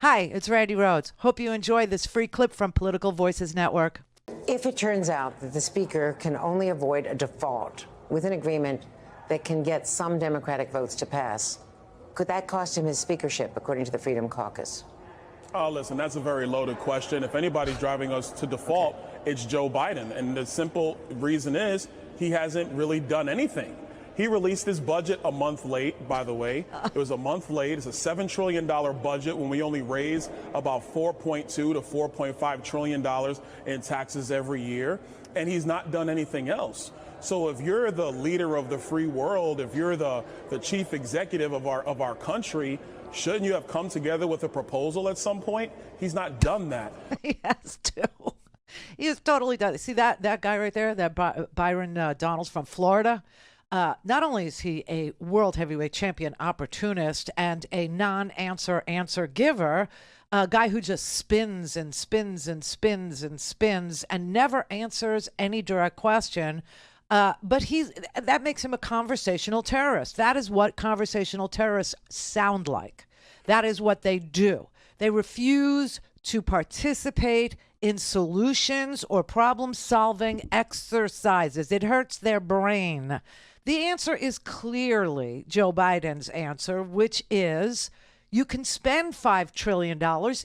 Hi, it's Randi Rhodes. Hope you enjoy this free clip from Political Voices Network. If it turns out that the Speaker can only avoid a default with an agreement that can get some Democratic votes to pass, could that cost him his speakership, according to the Freedom Caucus? Oh, listen, that's a very loaded question. If anybody's driving us to default, it's Joe Biden. And the simple reason is he hasn't really done anything. He released his budget a month late, by the way. It was a month late. It's a $7 trillion budget when we only raise about $4.2 to $4.5 trillion in taxes every year. And he's not done anything else. So if you're the leader of the free world, if you're the chief executive of our country, shouldn't you have come together with a proposal at some point? He's not done that. He has to. He has totally done it. See that guy right there, that Byron Donalds from Florida? Not only is he a world heavyweight champion opportunist and a non-answer answer giver, a guy who just spins and spins and spins and spins and never answers any direct question. But that makes him a conversational terrorist. That is what conversational terrorists sound like. That is what they do. They refuse to participate in solutions or problem-solving exercises. It hurts their brain. The answer is clearly Joe Biden's answer, which is you can spend $5 trillion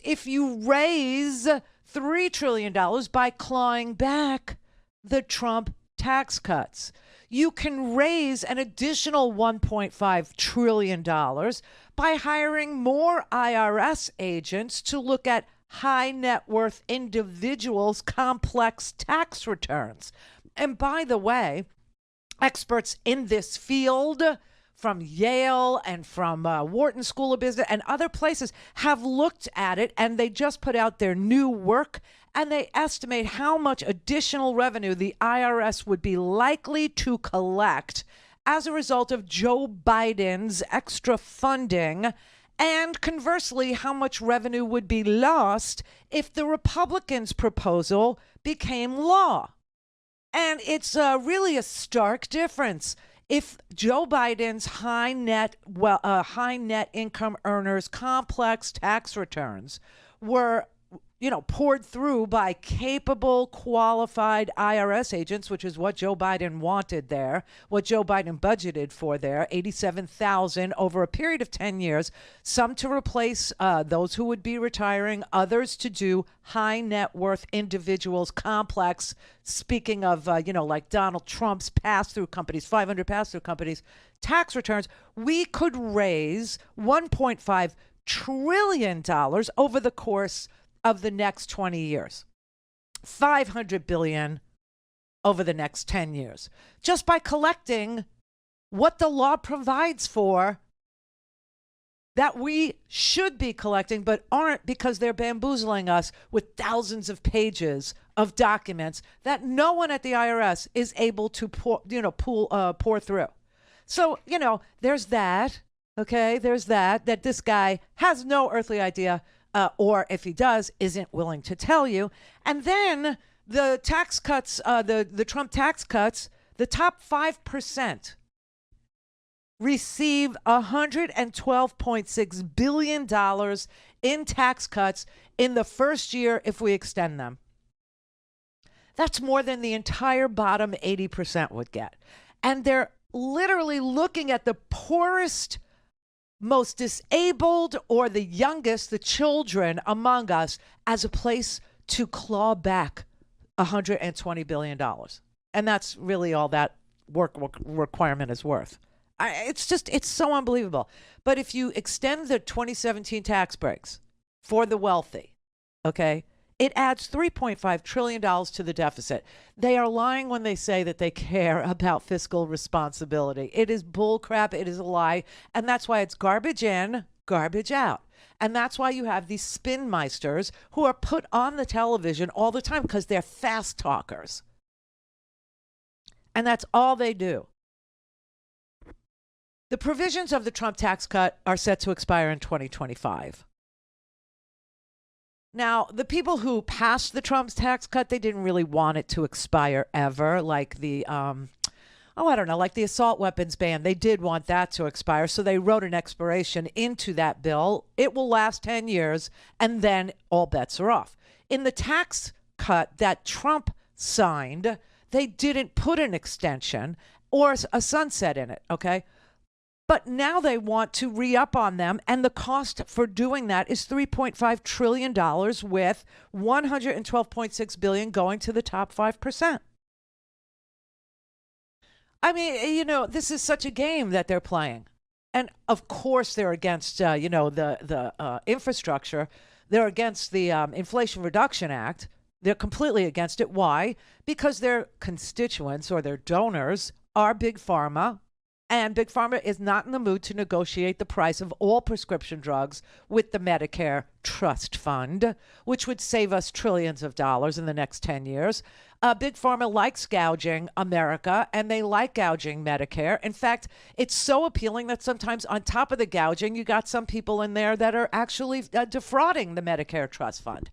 if you raise $3 trillion by clawing back the Trump tax cuts. You can raise an additional $1.5 trillion by hiring more IRS agents to look at high net worth individuals' complex tax returns. And by the way, experts in this field from Yale and from Wharton School of Business and other places have looked at it, and they just put out their new work, and they estimate how much additional revenue the IRS would be likely to collect as a result of Joe Biden's extra funding, and conversely, how much revenue would be lost if the Republicans' proposal became law. And it's really a stark difference. If Joe Biden's high net income earners' complex tax returns were, poured through by capable, qualified IRS agents, which is what Joe Biden wanted there, what Joe Biden budgeted for there, 87,000 over a period of 10 years, some to replace those who would be retiring, others to do high net worth individuals complex. Speaking of, like Donald Trump's pass-through companies, 500 pass-through companies, tax returns, we could raise $1.5 trillion over the course of the next 20 years, 500 billion over the next 10 years, just by collecting what the law provides for that we should be collecting but aren't, because they're bamboozling us with thousands of pages of documents that no one at the IRS is able to pour through. So, there's that. Okay, there's that this guy has no earthly idea. Or if he does, isn't willing to tell you. And then the tax cuts, the Trump tax cuts, the top 5% receive $112.6 billion in tax cuts in the first year if we extend them. That's more than the entire bottom 80% would get. And they're literally looking at the poorest, most disabled, or the youngest, the children among us, as a place to claw back $120 billion. And that's really all that work requirement is worth. It's so unbelievable. But if you extend the 2017 tax breaks for the wealthy, okay, it adds $3.5 trillion to the deficit. They are lying when they say that they care about fiscal responsibility. It is bullcrap. It is a lie. And that's why it's garbage in, garbage out. And that's why you have these spin meisters who are put on the television all the time because they're fast talkers. And that's all they do. The provisions of the Trump tax cut are set to expire in 2025. Now, the people who passed the Trump's tax cut, they didn't really want it to expire ever, like the oh, I don't know, like the assault weapons ban. They did want that to expire, so they wrote an expiration into that bill. It will last 10 years, and then all bets are off. In the tax cut that Trump signed, they didn't put an extension or a sunset in it, okay? But now they want to re-up on them, and the cost for doing that is $3.5 trillion with $112.6 billion going to the top 5%. I mean, you know, this is such a game that they're playing. And of course they're against, you know, the infrastructure. They're against the Inflation Reduction Act. They're completely against it. Why? Because their constituents or their donors are Big Pharma. And Big Pharma is not in the mood to negotiate the price of all prescription drugs with the Medicare Trust Fund, which would save us trillions of dollars in the next 10 years. Big Pharma likes gouging America, and they like gouging Medicare. In fact, it's so appealing that sometimes on top of the gouging, you got some people in there that are actually defrauding the Medicare Trust Fund.